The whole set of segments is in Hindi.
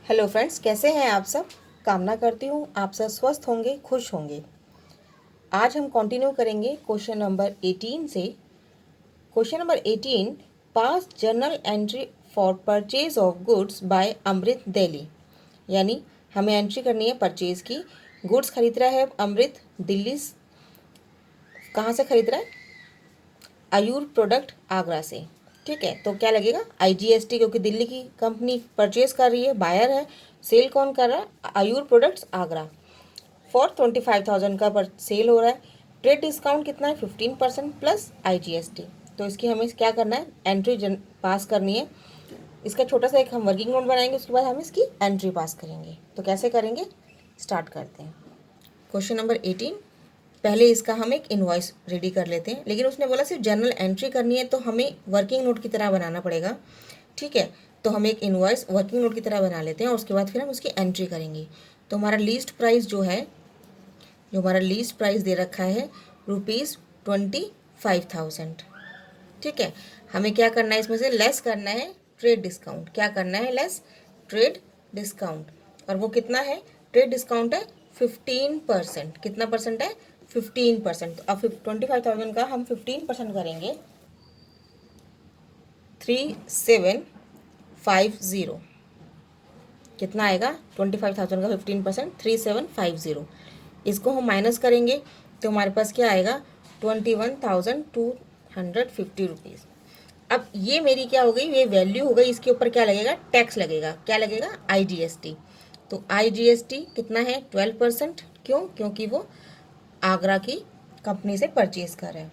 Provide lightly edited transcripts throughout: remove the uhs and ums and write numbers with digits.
हेलो फ्रेंड्स, कैसे हैं आप सब। कामना करती हूँ आप सब स्वस्थ होंगे, खुश होंगे। आज हम कंटिन्यू करेंगे क्वेश्चन नंबर 18 से। Question number 18, pass journal entry for purchase of goods by Amrit Delhi. यानी हमें एंट्री करनी है परचेज की। गुड्स खरीद रहा है अमृत दिल्ली। कहाँ से खरीद रहा है? आयुर प्रोडक्ट आगरा से। ठीक है, तो क्या लगेगा? आईजीएसटी, क्योंकि दिल्ली की कंपनी परचेज कर रही है, बायर है। सेल कौन कर रहा है? आयुर प्रोडक्ट्स आगरा। फॉर 25,000 का पर सेल हो रहा है। ट्रेड डिस्काउंट कितना है? 15% प्लस आईजीएसटी। तो इसकी हमें क्या करना है? एंट्री पास करनी है। इसका छोटा सा एक हम वर्किंग नोट बनाएंगे, उसके बाद हम इसकी एंट्री पास करेंगे। तो कैसे करेंगे, स्टार्ट करते हैं। क्वेश्चन नंबर 18, पहले इसका हम एक इनवॉइस रेडी कर लेते हैं। लेकिन उसने बोला सिर्फ जर्नल एंट्री करनी है, तो हमें वर्किंग नोट की तरह बनाना पड़ेगा। ठीक है, तो हम एक इनवॉइस वर्किंग नोट की तरह बना लेते हैं और उसके बाद फिर हम उसकी एंट्री करेंगे। तो हमारा लीस्ट प्राइस जो हमारा लीस्ट प्राइस दे रखा है ₹25,000। ठीक है, हमें क्या करना है? इसमें से लेस करना है ट्रेड डिस्काउंट। क्या करना है? Less trade discount. और वो कितना है? ट्रेड डिस्काउंट है 15%। कितना परसेंट है? 15%। तो अब 25,000 का हम 15% करेंगे, 3750। कितना आएगा? 25,000 का 15%, 3750। इसको हम माइनस करेंगे तो हमारे पास क्या आएगा? 21,250 रुपीज़। अब ये मेरी क्या हो गई? ये वैल्यू हो गई। इसके ऊपर क्या लगेगा? टैक्स लगेगा। क्या लगेगा? आईजीएसटी। तो आईजीएसटी कितना है? 12%। क्यों? क्योंकि वो आगरा की कंपनी से परचेज कर रहा है,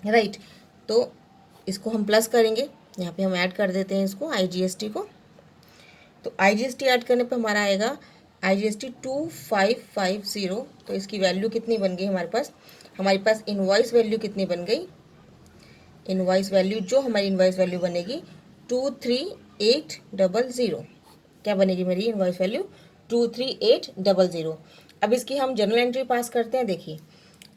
राइट। तो इसको हम प्लस करेंगे, यहाँ पे हम ऐड कर देते हैं इसको, आईजीएसटी को। तो आईजीएसटी ऐड करने पे हमारा आएगा आईजीएसटी 2550। तो इसकी वैल्यू कितनी बन गई हमारे पास इनवॉइस वैल्यू कितनी बन गई? इनवॉइस वैल्यू, जो हमारी इनवॉइस वैल्यू बनेगी 23800। क्या बनेगी मेरी इनवॉइस वैल्यू? 23800। अब इसकी हम जर्नल एंट्री पास करते हैं। देखिए,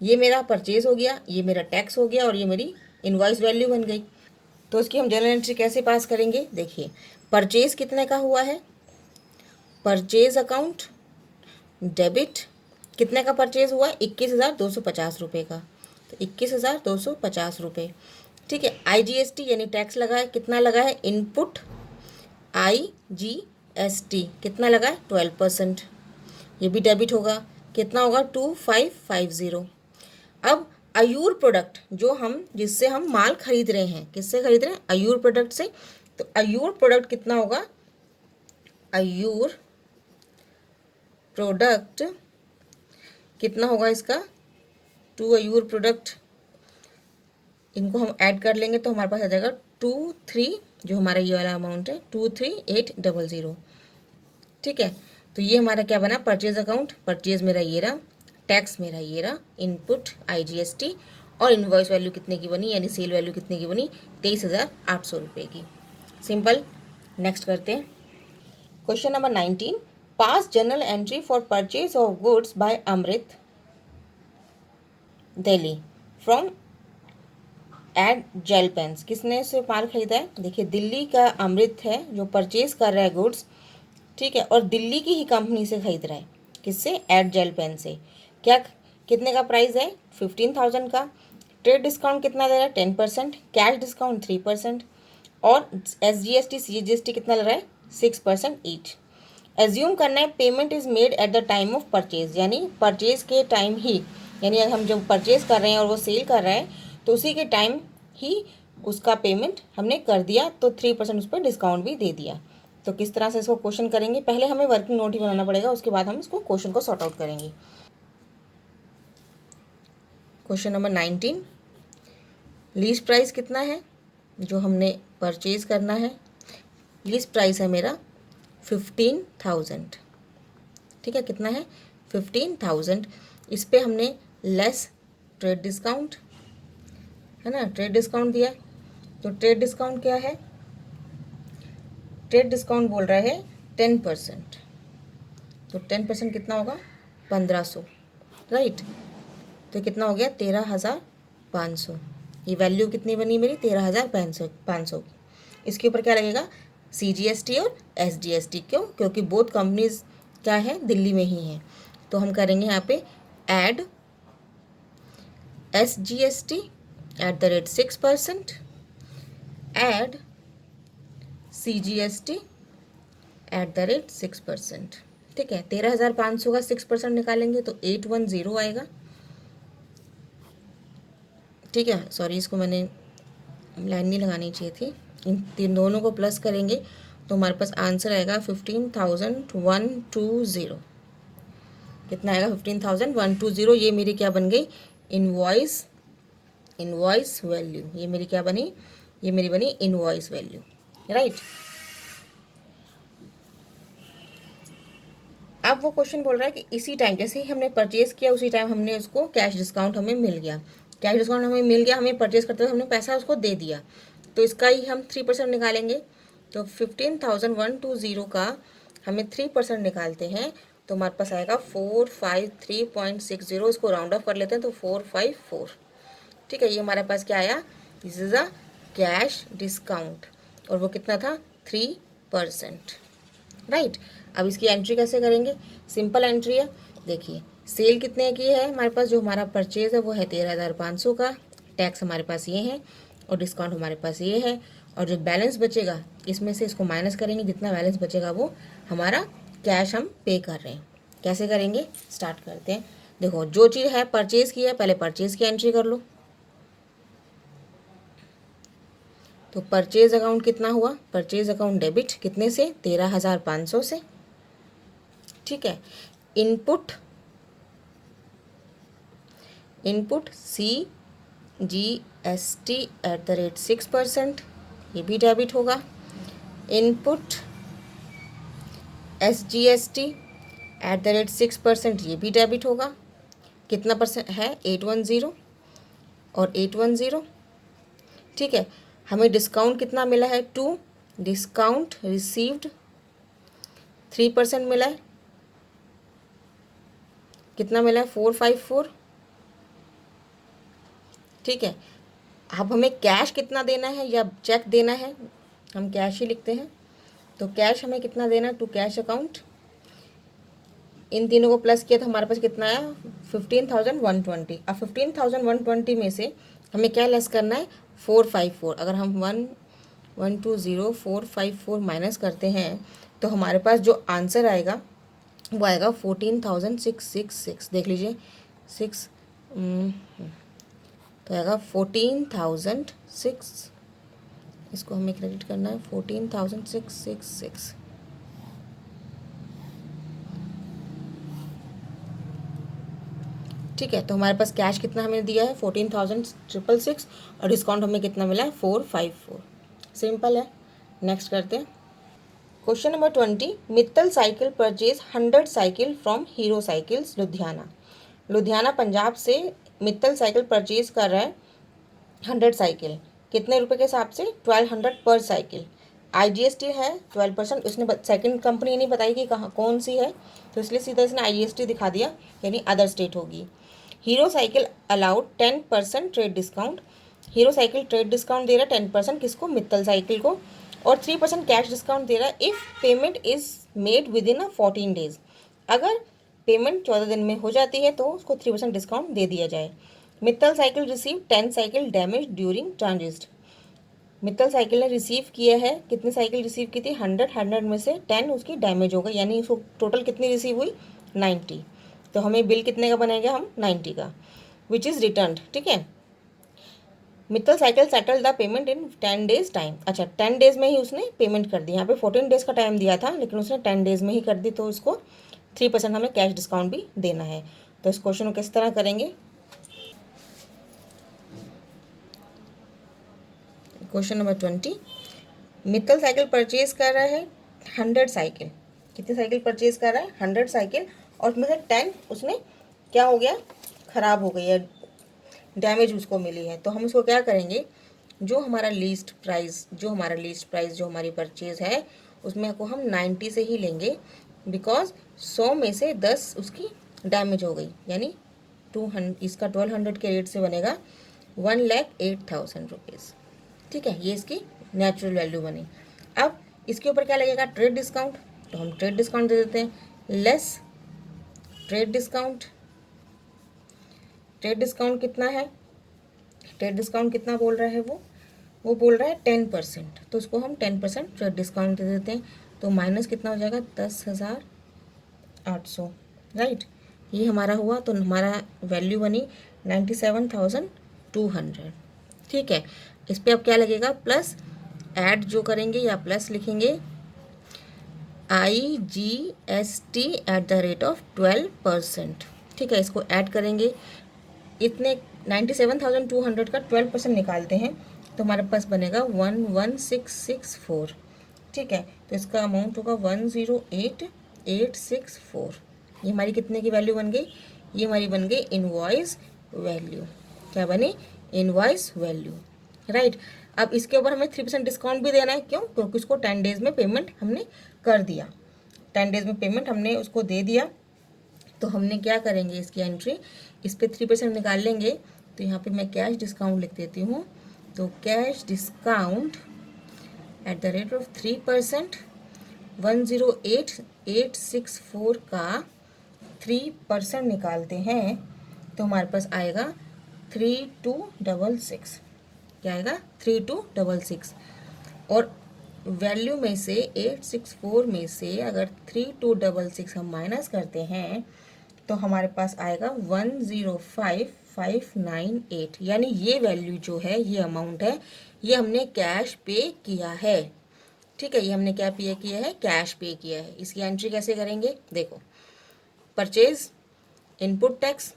ये मेरा परचेज हो गया, ये मेरा टैक्स हो गया और ये मेरी इनवॉइस वैल्यू बन गई। तो इसकी हम जर्नल एंट्री कैसे पास करेंगे? देखिए, परचेज कितने का हुआ है? Purchase account debit. कितने का परचेज हुआ? 21,250 रुपये का। तो 21,250 रुपये। ठीक है, आईजीएसटी यानी टैक्स लगा है। कितना लगा है? इनपुट आईजीएसटी कितना लगा है? 12%। ये भी डेबिट होगा। कितना होगा? 2550। अब आयूर प्रोडक्ट, जो हम जिससे हम माल खरीद रहे हैं, किससे खरीद रहे हैं? आयूर प्रोडक्ट से। तो आयूर प्रोडक्ट कितना होगा? आयूर प्रोडक्ट कितना होगा इसका? टू आयूर प्रोडक्ट, इनको हम ऐड कर लेंगे तो हमारे पास आ जाएगा 23, जो हमारा ये वाला अमाउंट है 23800। ठीक है, तो ये हमारा क्या बना? Purchase account. परचेज मेरा ये रहा, टैक्स मेरा ये रहा, इनपुट आईजीएसटी, और इनवॉइस वैल्यू कितने की बनी, यानी सेल वैल्यू कितने की बनी? 23,800 रुपये की। सिंपल। नेक्स्ट करते हैं। Question number 19, pass journal entry for purchase of goods by Amrit Delhi from Add Gel Pens. किसने से माल खरीदा है? देखिए, दिल्ली का अमृत है जो परचेज कर रहा है गुड्स। ठीक है, और दिल्ली की ही कंपनी से खरीद रहा है। किससे? एड जेल पेन से। क्या कितने का प्राइस है? 15,000 का। ट्रेड डिस्काउंट कितना दे रहा है? 10%। Cash discount 3%। और एसजीएसटी सीजीएसटी कितना लग रहा है? 6% ईच। एज्यूम करना है payment is made at the time of purchase, यानी परचेज के टाइम ही, यानी अगर हम जब परचेज कर रहे हैं और वो सेल कर रहा है तो उसी के टाइम ही उसका पेमेंट हमने कर दिया, तो 3% उस पर डिस्काउंट भी दे दिया। तो किस तरह से इसको क्वेश्चन करेंगे? पहले हमें वर्किंग नोट ही बनाना पड़ेगा, उसके बाद हम इसको क्वेश्चन को सॉर्ट आउट करेंगे। क्वेश्चन नंबर 19, लीस्ट प्राइस कितना है जो हमने परचेज करना है? लीस्ट प्राइस है मेरा 15,000। ठीक है, कितना है? 15,000। इस पे हमने लेस ट्रेड डिस्काउंट, है ना, ट्रेड डिस्काउंट दिया। तो ट्रेड डिस्काउंट क्या है? ट्रेड डिस्काउंट बोल रहा है 10%। तो 10% कितना होगा? 1500, राइट। तो कितना हो गया? 13,500। ये वैल्यू कितनी बनी मेरी? 13,500। इसके ऊपर क्या लगेगा? CGST और SGST। क्यों? क्योंकि बोथ कंपनीज क्या है, दिल्ली में ही हैं। तो हम करेंगे यहाँ पे ऐड SGST @ 6%, ऐड CGST @ 6%। ठीक है, 13,500 का 6% निकालेंगे तो 810 आएगा। ठीक है, सॉरी इसको मैंने लाइन नहीं लगानी चाहिए थी। इन तीन दोनों को प्लस करेंगे तो हमारे पास आंसर आएगा 15,120। कितना आएगा? 15,120। ये मेरी क्या बन गई? Invoice value. ये मेरी क्या बनी? ये मेरी बनी इनवॉइस वैल्यू, राइट। अब वो क्वेश्चन बोल रहा है कि इसी टाइम जैसे ही हमने परचेज किया उसी टाइम हमने उसको कैश डिस्काउंट हमें मिल गया। कैश डिस्काउंट हमें मिल गया, हमें परचेज करते हुए हमने पैसा उसको दे दिया, तो इसका ही हम 3% निकालेंगे। तो 15,120 का हमें 3% निकालते हैं तो हमारे पास आएगा 453.60। इसको राउंड ऑफ कर लेते हैं तो 454। ठीक है, ये हमारे पास क्या आया? This is a cash discount, और वो कितना था? 3%, राइट। अब इसकी एंट्री कैसे करेंगे? सिंपल एंट्री है। देखिए, सेल कितने की है हमारे पास? जो हमारा परचेज है वो है 13,500 का, टैक्स हमारे पास ये है और डिस्काउंट हमारे पास ये है, और जो बैलेंस बचेगा इसमें से इसको माइनस करेंगे, जितना बैलेंस बचेगा वो हमारा कैश हम पे कर रहे हैं। कैसे करेंगे? स्टार्ट करते हैं। देखो, जो चीज़ है परचेज़ की है, पहले परचेज़ की एंट्री कर लो। तो परचेज अकाउंट कितना हुआ? परचेज अकाउंट डेबिट कितने से? 13,500 से। ठीक है, इनपुट CGST @ 6%, ये भी डेबिट होगा। इनपुट SGST @ 6%, ये भी डेबिट होगा। कितना परसेंट है? 810 और 810। ठीक है, हमें डिस्काउंट कितना मिला है? 2। डिस्काउंट रिसीव्ड 3% मिला है। कितना मिला है? 454। ठीक है, अब हमें कैश कितना देना है या चेक देना है? हम कैश ही लिखते हैं। तो कैश हमें कितना देना है? To cash account. इन तीनों को प्लस किया तो हमारे पास कितना आया? 15,120। अब 15,120 में से हमें क्या लेस करना है? 454। अगर हम 1,120,454 माइनस करते हैं तो हमारे पास जो आंसर आएगा वो आएगा 14,666। देख लीजिए, 6 तो आएगा 14,006। इसको हमें क्रेडिट करना है 14,666। ठीक है, तो हमारे पास कैश कितना हमें दिया है? 14,666, और डिस्काउंट हमें कितना मिला है? 454। सिंपल है। नेक्स्ट करते हैं। Question number 20। Mittal cycle purchase 100 cycle from hero cycles Ludhiana. Ludhiana Punjab से मित्तल साइकिल परचेज कर रहा है 100 साइकिल। कितने रुपए के हिसाब से? 1200 पर साइकिल। IGST है 12%। उसने सेकंड कंपनी नहीं बताई कि कहाँ कौन सी है, तो इसलिए सीधा इसने IGST दिखा दिया, यानी अदर स्टेट होगी। Hero cycle allowed 10% trade discount. Hero cycle trade discount दे रहा है 10%, किसको? मित्तल साइकिल को। और 3% कैश डिस्काउंट दे रहा है if payment is made with in 14 days. अगर पेमेंट 14 दिन में हो जाती है तो उसको 3% डिस्काउंट दे दिया जाए। Mittal cycle receive 10 cycle damage during transit. Mittal cycle ने रिसीव किया है, कितनी साइकिल रिसीव की थी? 100 में से 10 उसकी डैमेज हो गई, यानी उसको टोटल कितनी रिसीव हुई? 90। तो हमें बिल कितने का बनेगा? हम 90 का, विच इज़ रिटर्न। ठीक है, Mittal cycle settle the payment in 10 days time. अच्छा, 10 डेज में ही उसने पेमेंट कर दी। यहाँ पे 14 डेज का टाइम दिया था, लेकिन उसने 10 डेज में ही कर दी, तो उसको 3% हमें कैश डिस्काउंट भी देना है। तो इस क्वेश्चन को किस तरह करेंगे? Question number 20। Mittal cycle purchase कर रहा है 100 साइकिल। कितनी साइकिल परचेज कर रहा है? 100 साइकिल, और उसमें से 10 उसने क्या हो गया? ख़राब हो गई है, डैमेज उसको मिली है। तो हम उसको क्या करेंगे? जो हमारा लीस्ट प्राइस जो हमारी परचेज है उसमें को हम 90 से ही लेंगे, बिकॉज 100 में से 10 उसकी डैमेज हो गई, यानी 200। इसका 1200 के रेट से बनेगा 1,08,000 रुपीज़। ठीक है, ये इसकी नेचुरल वैल्यू बनी। अब इसके ऊपर क्या लगेगा, ट्रेड डिस्काउंट, तो हम ट्रेड डिस्काउंट दे देते हैं, less trade discount. Trade discount कितना है, ट्रेड डिस्काउंट कितना बोल रहा है वो बोल रहा है 10%, तो उसको हम 10% ट्रेड डिस्काउंट दे देते हैं। तो माइनस कितना हो जाएगा, 10,800, राइट। ये हमारा हुआ, तो हमारा वैल्यू बनी 97,200। ठीक है, इस पर अब क्या लगेगा, प्लस ऐड जो करेंगे या प्लस लिखेंगे IGST@12%। ठीक है, इसको ऐड करेंगे, इतने 97,200 का 12% निकालते हैं तो हमारे पास बनेगा 11,664। ठीक है, तो इसका अमाउंट होगा 108,864। ये हमारी कितने की वैल्यू बन गई, ये हमारी बन गई इनवॉइस वैल्यू। क्या बनी, इनवॉइस वैल्यू, राइट। अब इसके ऊपर हमें 3% डिस्काउंट भी देना है, क्यों, क्योंकि उसको 10 डेज में पेमेंट हमने कर दिया, 10 डेज में पेमेंट हमने उसको दे दिया। तो हमने क्या करेंगे, इसकी एंट्री इस पर 3% निकाल लेंगे। तो यहाँ पे मैं कैश डिस्काउंट लिख देती हूँ, तो कैश डिस्काउंट @ 3%, 108,864 का 3% निकालते हैं तो हमारे पास आएगा 3266। क्या आएगा, 3266। और वैल्यू में से 864 में से अगर 3266 हम माइनस करते हैं तो हमारे पास आएगा 105,598। यानी ये वैल्यू जो है, ये अमाउंट है, ये हमने कैश पे किया है। ठीक है, ये हमने क्या पे किया है, कैश पे किया है। इसकी एंट्री कैसे करेंगे, देखो, purchase, input tax,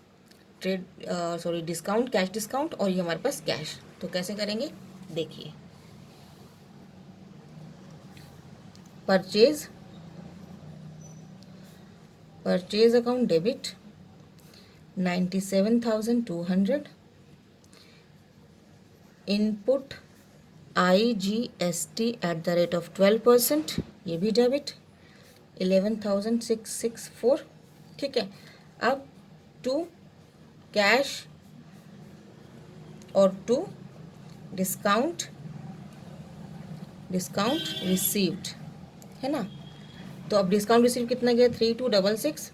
trade discount, cash discount, और ये हमारे पास कैश। तो कैसे करेंगे, देखिए, purchase account debit 97,200, input IGST@12%, ये भी डेबिट 11,664। ठीक है, अब टू कैश और टू डिस्काउंट रिसीव्ड, है ना। तो अब डिस्काउंट रिसीव कितना गया, 3266,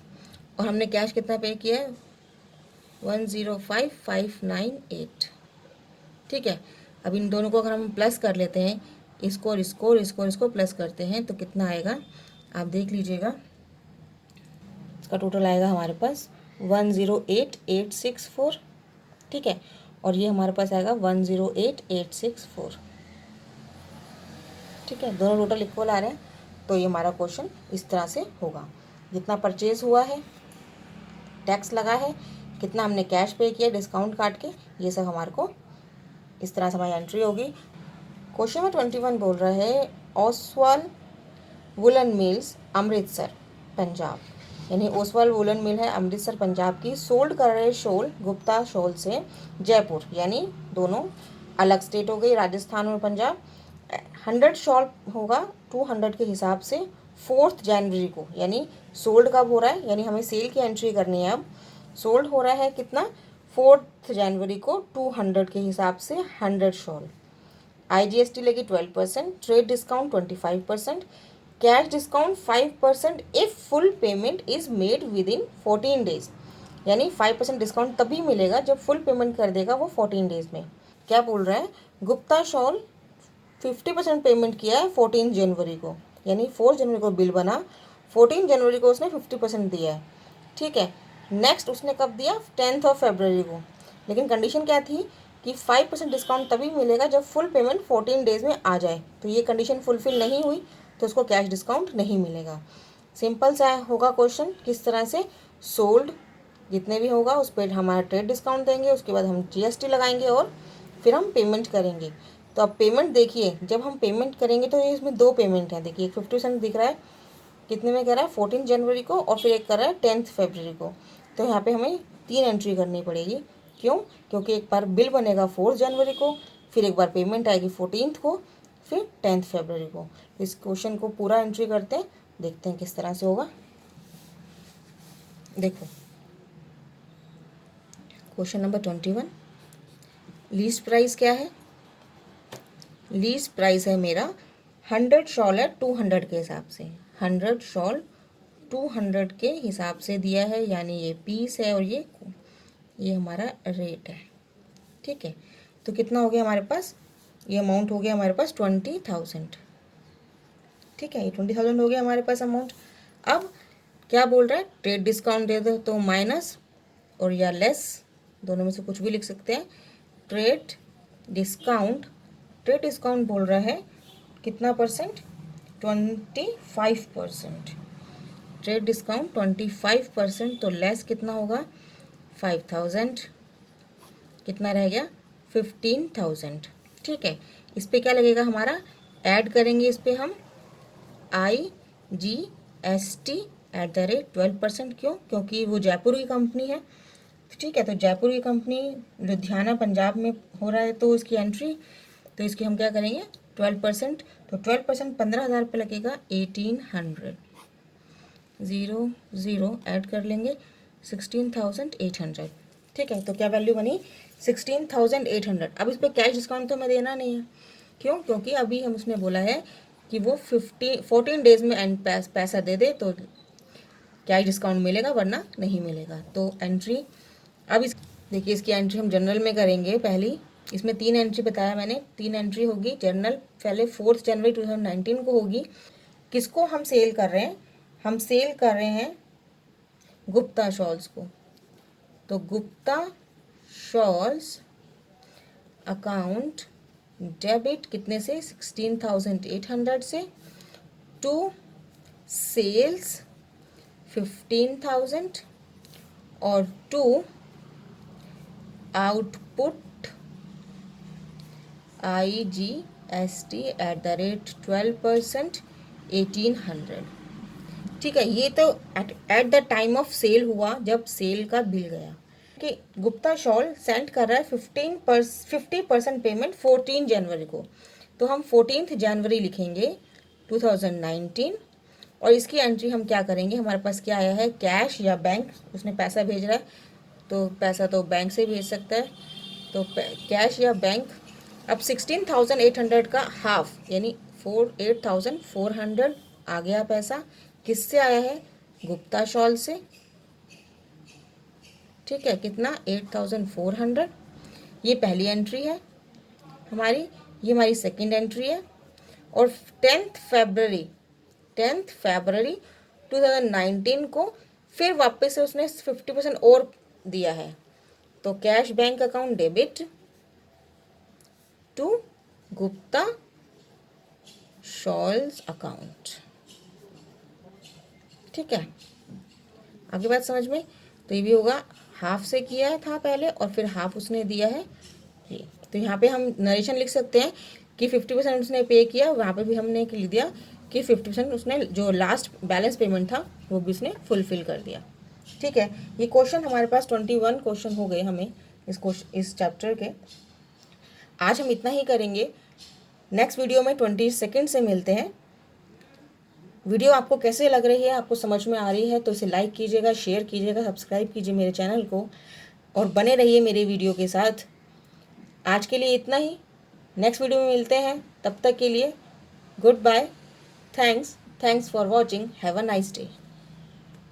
और हमने कैश कितना पे किया है, 105,598। ठीक है, अब इन दोनों को अगर हम प्लस कर लेते हैं, इसको और इसको और इसको और इसको प्लस करते हैं तो कितना आएगा, आप देख लीजिएगा। इसका टोटल आएगा हमारे पास 108,864। ठीक है, और ये हमारे पास आएगा 108,864। ठीक है, दोनों टोटल इक्वल आ रहे हैं, तो ये हमारा क्वेश्चन इस तरह से होगा। जितना परचेज हुआ है, टैक्स लगा है, कितना हमने कैश पे किया डिस्काउंट काट के, ये सब हमारे को इस तरह से हमारी एंट्री होगी। क्वेश्चन नंबर 21 बोल रहा है, ओसवाल वुलन मिल्स अमृतसर पंजाब, यानी ओसवाल वुलन मिल है अमृतसर पंजाब की, सोल्ड कर रहे शॉल गुप्ता शॉल से जयपुर, यानी दोनों अलग स्टेट हो गई, राजस्थान और पंजाब। 100 शॉल होगा 200 के हिसाब से 4 जनवरी को, यानी सोल्ड कब हो रहा है, यानी हमें सेल की एंट्री करनी है। अब सोल्ड हो रहा है कितना, 4 जनवरी को 200 के हिसाब से 100 शॉल। IGST लगी 12%, trade discount 25%, cash discount 5% if full payment is made with in 14 days, यानी 5% डिस्काउंट तभी मिलेगा जब फुल पेमेंट कर देगा वो 14 डेज में। क्या बोल रहा है, गुप्ता शॉल 50% पेमेंट किया है 14 जनवरी को, यानी 4 जनवरी को बिल बना, 14 जनवरी को उसने 50% दिया है। ठीक है, नेक्स्ट उसने कब दिया, 10 फरवरी को, लेकिन कंडीशन क्या थी कि 5% डिस्काउंट तभी मिलेगा जब फुल पेमेंट 14 डेज में आ जाए। तो ये कंडीशन फुलफिल नहीं हुई तो उसको कैश डिस्काउंट नहीं मिलेगा। सिंपल सा होगा क्वेश्चन, किस तरह से, सोल्ड जितने भी होगा उस पर हमारा ट्रेड डिस्काउंट देंगे, उसके बाद हम GST लगाएंगे और फिर हम पेमेंट करेंगे। तो अब पेमेंट देखिए, जब हम पेमेंट करेंगे तो ये इसमें 2 पेमेंट है, देखिए 50% दिख रहा है, कितने में कर रहा है, 14 जनवरी को, और फिर एक कर रहा है 10 फरवरी को। तो यहाँ पे हमें 3 एंट्री करनी पड़ेगी, क्यों, क्योंकि एक बार बिल बनेगा 4 जनवरी को, फिर एक बार पेमेंट आएगी 14 को, फिर 10 फरवरी को। इस क्वेश्चन को पूरा एंट्री करते हैं, देखते हैं किस तरह से होगा। देखो, क्वेश्चन नंबर 21, लीस्ट प्राइस क्या है, लीस्ट प्राइस है मेरा 100 शॉल है 200 के हिसाब से, 100 शॉल 200 के हिसाब से दिया है, यानी ये पीस है और ये हमारा रेट है। ठीक है, तो कितना हो गया हमारे पास, ये अमाउंट हो गया हमारे पास 20,000। ठीक है, ये 20,000 हो गया हमारे पास अमाउंट। अब क्या बोल रहा है, ट्रेड डिस्काउंट दे दो, तो माइनस और या लेस, दोनों में से कुछ भी लिख सकते हैं। ट्रेड डिस्काउंट, ट्रेड डिस्काउंट बोल रहा है कितना परसेंट, 25%। ट्रेड डिस्काउंट 25%, तो लेस कितना होगा 5,000, कितना रह गया 15,000। ठीक है, इस पे क्या लगेगा हमारा, ऐड करेंगे इस पे हम IGST@12%। क्यों, क्योंकि वो जयपुर की कंपनी है। ठीक है, तो जयपुर की कंपनी लुधियाना पंजाब में हो रहा है, तो उसकी एंट्री, तो इसकी हम क्या करेंगे 12%, तो 12% 15,000 पे लगेगा 1800, 0 ऐड कर लेंगे 16,800। ठीक है, तो क्या वैल्यू बनी 16,800। अब इस पर कैश डिस्काउंट तो हमें देना नहीं है, क्यों, क्योंकि अभी हम उसने बोला है कि वो 14 डेज में एंड पैसा दे दे तो कैश डिस्काउंट मिलेगा, वरना नहीं मिलेगा। तो एंट्री, अब इस देखिए इसकी एंट्री हम जनरल में करेंगे। पहली इसमें 3 एंट्री बताया मैंने, 3 एंट्री होगी जनरल, पहले 4 जनवरी 2019 को होगी। किसको हम सेल कर रहे हैं, हम सेल कर रहे हैं गुप्ता शॉल्स को। तो गुप्ता शॉल्स अकाउंट डेबिट कितने से, 16,800 से, टू सेल्स 15,000 और टू आउटपुट IGST@12%, 1800। ठीक है, ये तो at the time of sale हुआ, जब सेल का बिल गया कि गुप्ता शॉल सेंड कर रहा है 50% पेमेंट 14 जनवरी को, तो हम 14 जनवरी लिखेंगे 2019। और इसकी एंट्री हम क्या करेंगे, हमारे पास क्या आया है, कैश या बैंक, उसने पैसा भेज रहा है तो पैसा तो बैंक से भेज सकता है, तो कैश या बैंक। अब 16,800 का हाफ यानी 8,400 आ गया पैसा, किससे आया है, गुप्ता शॉल से। ठीक है, कितना 8,400, ये पहली एंट्री है हमारी, ये हमारी सेकंड एंट्री है। और 10th फरवरी 2019 को फिर वापस से उसने 50% और दिया है, तो cash bank account debit to Gupta Shawls account. ठीक है, आगे बात समझ में, तो ये भी होगा, हाफ से किया था पहले और फिर हाफ उसने दिया है ये। तो यहाँ पे हम नरेशन लिख सकते हैं कि 50% उसने पे किया, वहाँ पे भी हमने लिख दिया कि 50% उसने जो लास्ट बैलेंस पेमेंट था वो भी उसने फुलफिल कर दिया। ठीक है, ये क्वेश्चन हमारे पास 21 क्वेश्चन हो गए हमें इस चैप्टर के। आज हम इतना ही करेंगे, नेक्स्ट वीडियो में 22 से मिलते हैं। वीडियो आपको कैसे लग रही है, आपको समझ में आ रही है तो इसे लाइक कीजिएगा, शेयर कीजिएगा, सब्सक्राइब कीजिए मेरे चैनल को और बने रहिए मेरे वीडियो के साथ। आज के लिए इतना ही, नेक्स्ट वीडियो में मिलते हैं, तब तक के लिए goodbye, thanks for watching, have a nice day.